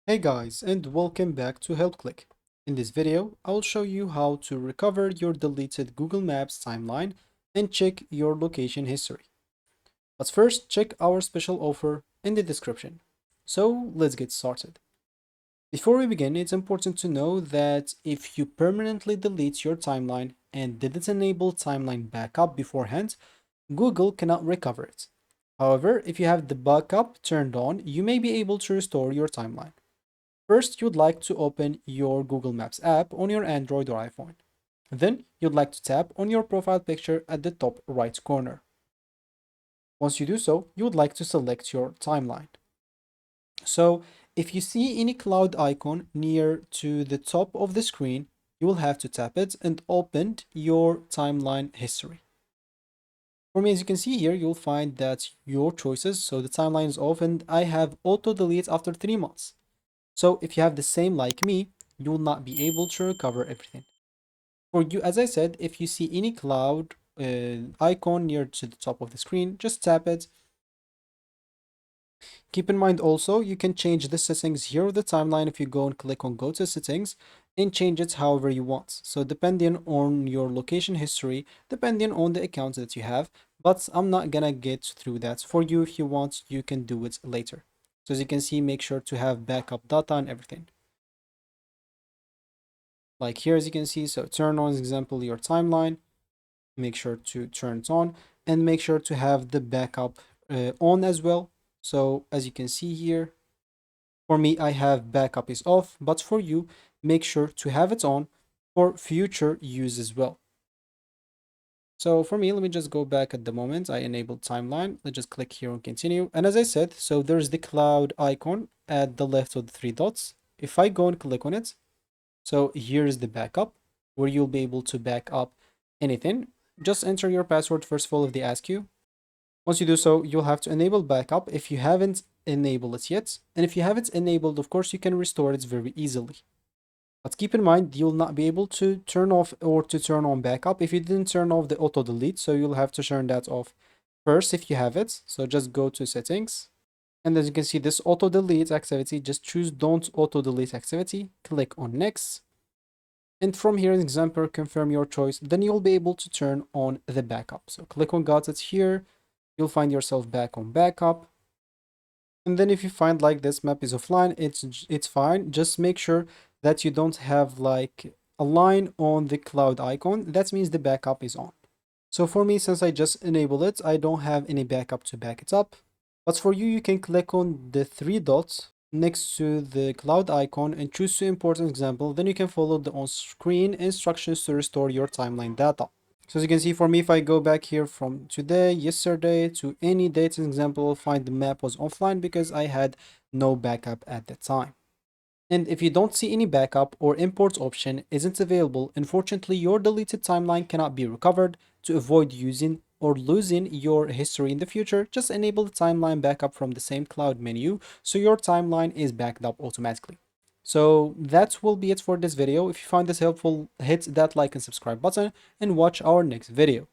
Hey guys, and welcome back to HelpClick. In this video, I will show you how to recover your deleted Google Maps timeline and check your location history. But first, check our special offer in the description. So let's get started. Before we begin, it's important to know that if you permanently delete your timeline and didn't enable timeline backup beforehand, Google cannot recover it. However, if you have the backup turned on, you may be able to restore your timeline. First, you'd like to open your Google Maps app on your Android or iPhone. Then, you'd like to tap on your profile picture at the top right corner. Once you do so, you would like to select your timeline. So, if you see any cloud icon near to the top of the screen, you will have to tap it and open your timeline history. For me, as you can see here, you'll find that your choices, so the timeline is off and I have auto delete after 3 months. So if you have the same like me, you will not be able to recover everything. For you, as I said, if you see any cloud icon near to the top of the screen, just tap it. Keep in mind also, you can change the settings here of the timeline if you go and click on go to settings and change it however you want. So depending on your location history, depending on the accounts that you have, but I'm not gonna get through that for you. If you want, you can do it later. So as you can see, make sure to have backup data and everything. Like here, as you can see, so turn on, example, your timeline, make sure to turn it on and make sure to have the backup on as well. So as you can see here, for me, I have backup is off, but for you, make sure to have it on for future use as well. So for me, let me just go back at the moment. I enabled timeline. Let's just click here on continue. And as I said, so there's the cloud icon at the left of the three dots. If I go and click on it, so here's the backup where you'll be able to back up anything. Just enter your password first of all if they ask you. Once you do so, you'll have to enable backup if you haven't enabled it yet. And if you have it enabled, of course, you can restore it very easily. But keep in mind, you'll not be able to turn off or to turn on backup if you didn't turn off the auto delete. So you'll have to turn that off first if you have it. So just go to settings. And as you can see, this auto delete activity, just choose don't auto delete activity. Click on next. And from here, an example, confirm your choice. Then you'll be able to turn on the backup. So click on got it here. You'll find yourself back on backup. And then if you find like this map is offline, it's fine. Just make sure that you don't have like a line on the cloud icon. That means the backup is on. So for me, since I just enabled it, I don't have any backup to back it up. But for you, you can click on the three dots next to the cloud icon and choose to import an example. Then you can follow the on-screen instructions to restore your timeline data. So as you can see, for me, if I go back here from today, yesterday to any date, an example, I'll find the map was offline because I had no backup at the time. And if you don't see any backup or import option isn't available, unfortunately, your deleted timeline cannot be recovered. To avoid using or losing your history in the future, just enable the timeline backup from the same cloud menu so your timeline is backed up automatically. So that will be it for this video. If you find this helpful, hit that like and subscribe button and watch our next video.